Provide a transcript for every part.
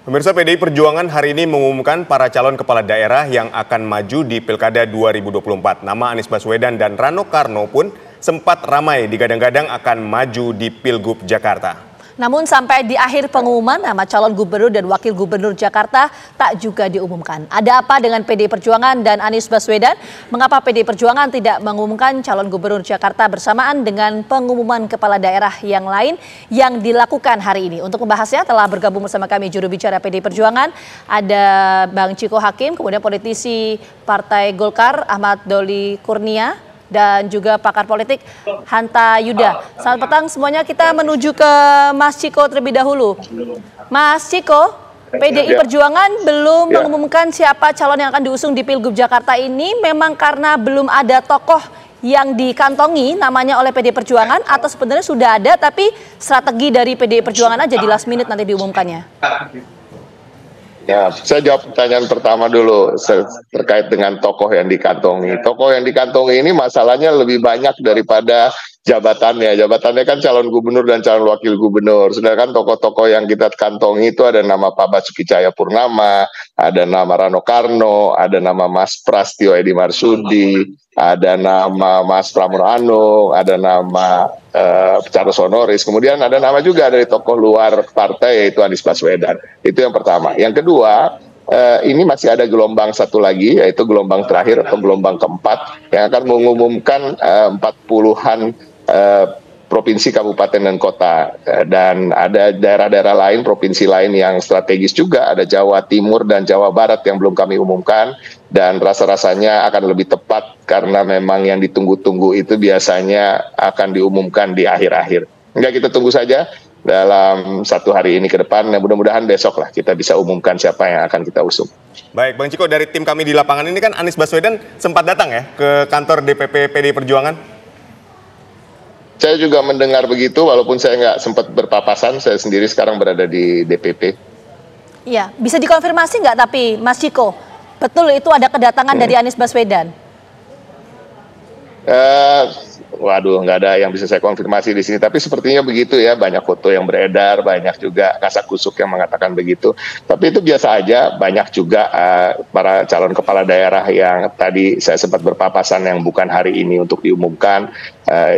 Pemirsa, PDI Perjuangan hari ini mengumumkan para calon kepala daerah yang akan maju di Pilkada 2024. Nama Anies Baswedan dan Rano Karno pun sempat ramai digadang-gadang akan maju di Pilgub Jakarta. Namun sampai di akhir pengumuman nama calon gubernur dan wakil gubernur Jakarta tak juga diumumkan. Ada apa dengan PDI Perjuangan dan Anies Baswedan? Mengapa PDI Perjuangan tidak mengumumkan calon gubernur Jakarta bersamaan dengan pengumuman kepala daerah yang lain yang dilakukan hari ini? Untuk membahasnya telah bergabung bersama kami juru bicara PDI Perjuangan, ada Bang Chiko Hakim, kemudian politisi Partai Golkar Ahmad Doli Kurnia, dan juga pakar politik Hanta Yuda. Selamat petang semuanya, kita menuju ke Mas Chiko terlebih dahulu. Mas Chiko, PDI Perjuangan belum mengumumkan siapa calon yang akan diusung di Pilgub Jakarta ini memang karena belum ada tokoh yang dikantongi namanya oleh PDI Perjuangan, atau sebenarnya sudah ada tapi strategi dari PDI Perjuangan aja di last minute nanti diumumkannya? Ya, saya jawab pertanyaan pertama dulu terkait dengan tokoh yang dikantongi. Tokoh yang dikantongi ini masalahnya lebih banyak daripada jabatannya. Jabatannya kan calon gubernur dan calon wakil gubernur. Sedangkan tokoh-tokoh yang kita kantongi itu ada nama Pak Basuki Cahayapurnama, ada nama Rano Karno, ada nama Mas Prastio Edi Marsudi, ada nama Mas Pramono, ada nama Charles Honoris, kemudian ada nama juga dari tokoh luar partai yaitu Anies Baswedan. Itu yang pertama. Yang kedua, ini masih ada gelombang satu lagi, yaitu gelombang terakhir atau gelombang keempat yang akan mengumumkan 40-an provinsi, kabupaten, dan kota. Dan ada daerah-daerah lain, provinsi lain yang strategis juga, ada Jawa Timur dan Jawa Barat yang belum kami umumkan. Dan rasa-rasanya akan lebih tepat karena memang yang ditunggu-tunggu itu biasanya akan diumumkan di akhir-akhir. Enggak, kita tunggu saja dalam satu hari ini ke depan. Mudah-mudahan besok lah kita bisa umumkan siapa yang akan kita usung. Baik, Bang Chiko, dari tim kami di lapangan ini kan Anies Baswedan sempat datang ya ke kantor DPP PDI Perjuangan? Saya juga mendengar begitu, walaupun saya nggak sempat berpapasan, saya sendiri sekarang berada di DPP. Iya, bisa dikonfirmasi nggak tapi Mas Chiko, betul itu ada kedatangan dari Anies Baswedan? Waduh, nggak ada yang bisa saya konfirmasi di sini. Tapi sepertinya begitu ya, banyak foto yang beredar, banyak juga kasak-kusuk yang mengatakan begitu. Tapi itu biasa aja, banyak juga para calon kepala daerah yang tadi saya sempat berpapasan yang bukan hari ini untuk diumumkan,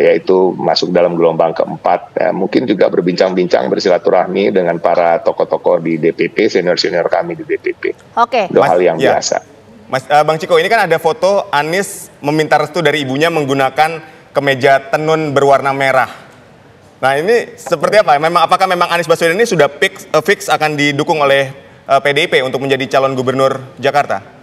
yaitu masuk dalam gelombang keempat. Mungkin juga berbincang-bincang, bersilaturahmi dengan para tokoh-tokoh di DPP, senior-senior kami di DPP. Oke. Itu hal yang biasa. Bang Chiko, ini kan ada foto Anies meminta restu dari ibunya menggunakan kemeja tenun berwarna merah. Nah, ini seperti apa? Apakah memang Anies Baswedan ini sudah fix akan didukung oleh PDIP untuk menjadi calon gubernur Jakarta?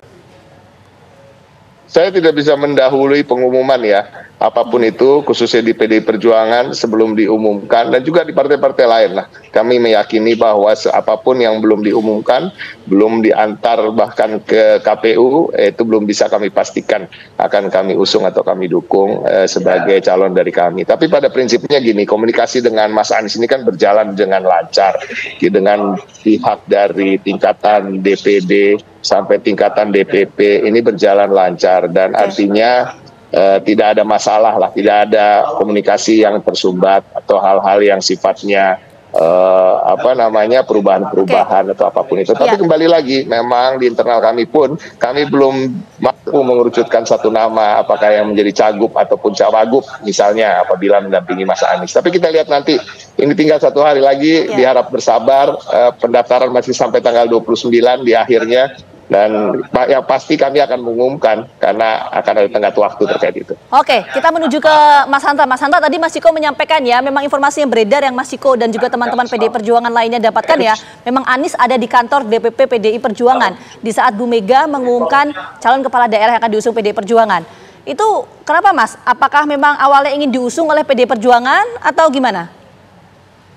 Saya tidak bisa mendahului pengumuman ya, apapun itu, khususnya di PDI Perjuangan sebelum diumumkan, dan juga di partai-partai lain lah. Kami meyakini bahwa apapun yang belum diumumkan, belum diantar bahkan ke KPU, itu belum bisa kami pastikan akan kami usung atau kami dukung sebagai calon dari kami. Tapi pada prinsipnya gini, komunikasi dengan Mas Anies ini kan berjalan dengan lancar, dengan pihak dari tingkatan DPD sampai tingkatan DPP ini berjalan lancar, dan artinya tidak ada masalah lah, tidak ada komunikasi yang tersumbat atau hal-hal yang sifatnya perubahan-perubahan atau apapun itu. Tapi kembali lagi, memang di internal kami pun kami belum mampu mengerucutkan satu nama apakah yang menjadi cagup ataupun cawagup misalnya apabila mendampingi Mas Anies. Tapi kita lihat nanti, ini tinggal satu hari lagi, diharap bersabar, pendaftaran masih sampai tanggal 29 di akhirnya. Dan yang pasti kami akan mengumumkan karena akan ada tenggat waktu terkait itu. Oke, kita menuju ke Mas Hanta. Mas Hanta, tadi Mas Chiko menyampaikan ya, memang informasi yang beredar yang Mas Chiko dan juga teman-teman PDI Perjuangan lainnya dapatkan ya, memang Anies ada di kantor DPP PDI Perjuangan di saat Bu Mega mengumumkan calon kepala daerah yang akan diusung PDI Perjuangan. Itu kenapa Mas? Apakah memang awalnya ingin diusung oleh PDI Perjuangan atau gimana?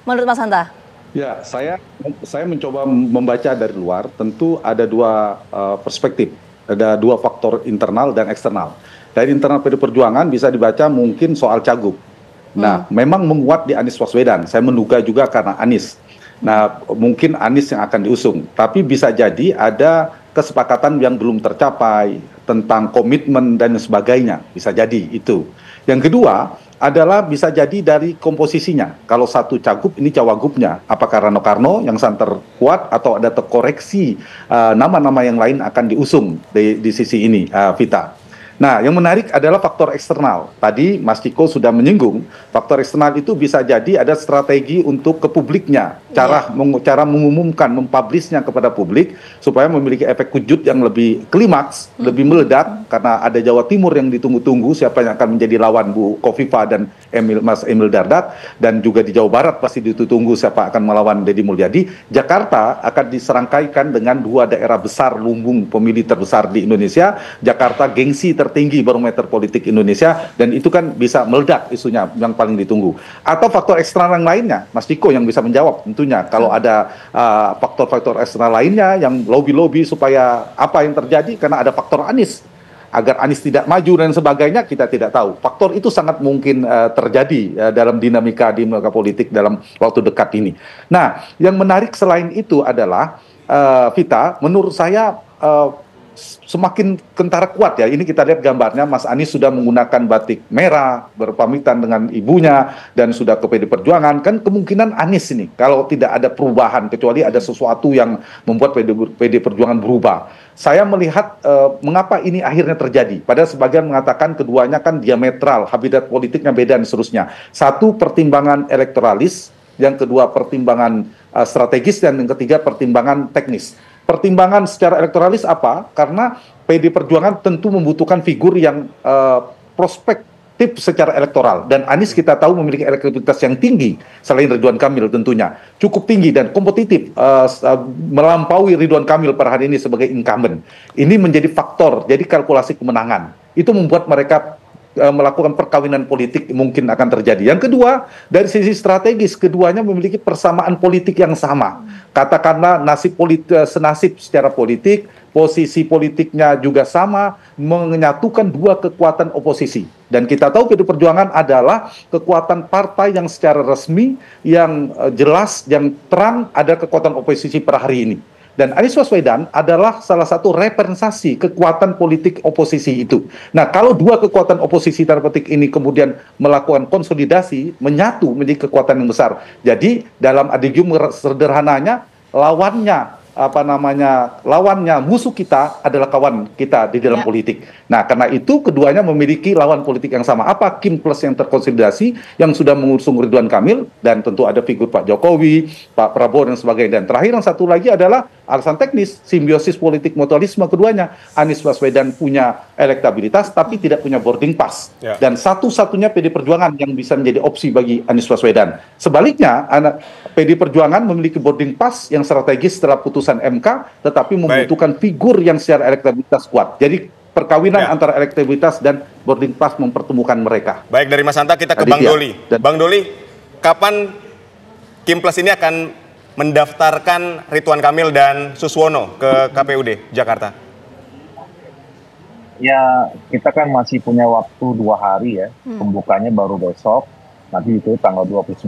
Menurut Mas Hanta? Ya, saya mencoba membaca dari luar, tentu ada dua perspektif, ada dua faktor internal dan eksternal. Dari internal PDI Perjuangan bisa dibaca mungkin soal cagup. Nah, memang menguat di Anies Baswedan, saya menduga juga karena Anies. Nah, mungkin Anies yang akan diusung, tapi bisa jadi ada kesepakatan yang belum tercapai tentang komitmen dan sebagainya, bisa jadi itu. Yang kedua, adalah bisa jadi dari komposisinya. Kalau satu cagup, ini cawagupnya. Apakah Rano Karno yang santer kuat atau ada terkoreksi nama-nama yang lain akan diusung di sisi ini, Vita. Nah, yang menarik adalah faktor eksternal. Tadi Mas Ciko sudah menyinggung, faktor eksternal itu bisa jadi ada strategi untuk ke publiknya, cara mengumumkan, mempublishnya kepada publik supaya memiliki efek kejut yang lebih klimaks, lebih meledak, karena ada Jawa Timur yang ditunggu-tunggu siapa yang akan menjadi lawan Bu Kofifa dan Mas Emil Dardak, dan juga di Jawa Barat pasti ditunggu siapa akan melawan Deddy Mulyadi. Jakarta akan diserangkaikan dengan dua daerah besar lumbung pemilih terbesar di Indonesia. Jakarta gengsi tertinggi barometer politik Indonesia, dan itu kan bisa meledak isunya yang paling ditunggu. Atau faktor eksternal yang lainnya, Mas Diko yang bisa menjawab tentunya. Kalau ada faktor-faktor eksternal lainnya yang lobby-lobby supaya apa yang terjadi, karena ada faktor Anies, agar Anies tidak maju dan sebagainya, kita tidak tahu. Faktor itu sangat mungkin terjadi dalam dinamika politik dalam waktu dekat ini. Nah, yang menarik selain itu adalah, Vita, menurut saya semakin kentara kuat ya. Ini kita lihat gambarnya, Mas Anies sudah menggunakan batik merah, berpamitan dengan ibunya, dan sudah ke PD Perjuangan. Kan kemungkinan Anies ini, kalau tidak ada perubahan, kecuali ada sesuatu yang membuat PD Perjuangan berubah. Saya melihat mengapa ini akhirnya terjadi. Padahal sebagian mengatakan keduanya kan diametral, habitat politiknya beda dan seterusnya. Satu, pertimbangan elektoralis, yang kedua pertimbangan strategis, dan yang ketiga pertimbangan teknis. Pertimbangan secara elektoralis apa? Karena PD Perjuangan tentu membutuhkan figur yang prospektif secara elektoral. Dan Anies kita tahu memiliki elektabilitas yang tinggi, selain Ridwan Kamil tentunya. Cukup tinggi dan kompetitif, melampaui Ridwan Kamil per hari ini sebagai incumbent. Ini menjadi faktor, jadi kalkulasi kemenangan. Itu membuat mereka melakukan perkawinan politik mungkin akan terjadi. Yang kedua, dari sisi strategis, keduanya memiliki persamaan politik yang sama. Katakanlah senasib secara politik, posisi politiknya juga sama, menyatukan dua kekuatan oposisi. Dan kita tahu PD Perjuangan adalah kekuatan partai yang secara resmi, yang jelas, yang terang, ada kekuatan oposisi per hari ini. Dan Anies Baswedan adalah salah satu representasi kekuatan politik oposisi itu. Nah, kalau dua kekuatan oposisi tanda petik ini kemudian melakukan konsolidasi, menyatu menjadi kekuatan yang besar. Jadi dalam adigium sederhananya, lawannya musuh kita adalah kawan kita di dalam politik. Nah, karena itu keduanya memiliki lawan politik yang sama. Apa Kim plus yang terkonsolidasi, yang sudah mengusung Ridwan Kamil, dan tentu ada figur Pak Jokowi, Pak Prabowo dan sebagainya. Dan terakhir yang satu lagi adalah alasan teknis, simbiosis politik mutualisme keduanya. Anies Baswedan punya elektabilitas tapi tidak punya boarding pass. Dan satu-satunya PD Perjuangan yang bisa menjadi opsi bagi Anies Baswedan. Sebaliknya, PD Perjuangan memiliki boarding pass yang strategis setelah putusan MK, tetapi membutuhkan figur yang secara elektabilitas kuat. Jadi perkawinan antara elektabilitas dan boarding pass mempertemukan mereka. Baik, dari Mas Hanta kita ke Bang Doli. Bang Doli, kapan Kim Plus ini akan mendaftarkan Ridwan Kamil dan Suswono ke KPUD Jakarta? Ya, kita kan masih punya waktu 2 hari ya. Pembukanya baru besok, nanti itu tanggal 29.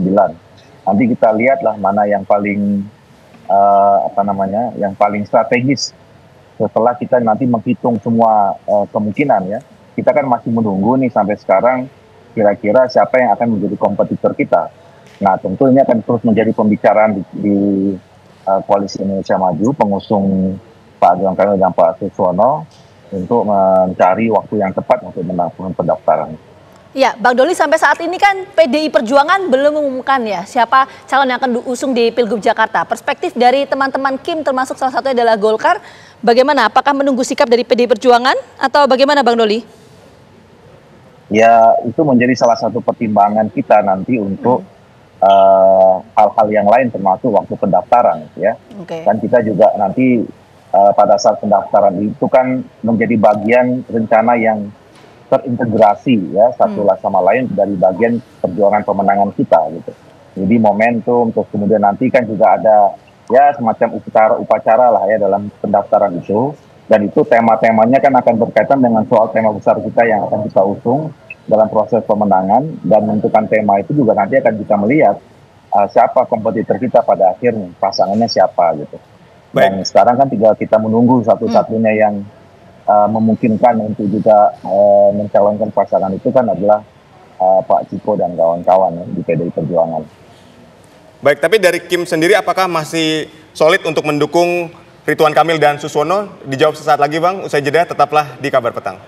Nanti kita lihatlah mana yang paling yang paling strategis. Setelah kita nanti menghitung semua kemungkinan ya, kita kan masih menunggu nih sampai sekarang kira-kira siapa yang akan menjadi kompetitor kita. Nah, tentu ini akan terus menjadi pembicaraan di Koalisi Indonesia Maju, pengusung Pak Ridwan Kamil dan Pak Suswono untuk mencari waktu yang tepat untuk melakukan pendaftaran. Ya, Bang Doli, sampai saat ini kan PDI Perjuangan belum mengumumkan ya siapa calon yang akan diusung di Pilgub Jakarta. Perspektif dari teman-teman Kim, termasuk salah satunya adalah Golkar, bagaimana? Apakah menunggu sikap dari PDI Perjuangan atau bagaimana, Bang Doli? Ya, itu menjadi salah satu pertimbangan kita nanti untuk hal-hal yang lain, termasuk waktu pendaftaran ya. Dan kita juga nanti pada saat pendaftaran itu kan menjadi bagian rencana yang terintegrasi ya satu sama lain dari bagian perjuangan pemenangan kita gitu. Jadi momentum, terus kemudian nanti kan juga ada ya semacam upacara lah ya dalam pendaftaran itu, dan itu tema-temanya kan akan berkaitan dengan soal tema besar kita yang akan kita usung dalam proses pemenangan, dan menentukan tema itu juga nanti akan kita melihat siapa kompetitor kita pada akhirnya, pasangannya siapa gitu. Dan sekarang kan tinggal kita menunggu satu-satunya yang memungkinkan untuk juga mencalonkan pasangan itu kan adalah Pak Ciko dan kawan-kawan di PDI Perjuangan. Baik, tapi dari Kim sendiri apakah masih solid untuk mendukung Ridwan Kamil dan Suswono? Dijawab sesaat lagi Bang, usai jeda tetaplah di Kabar Petang.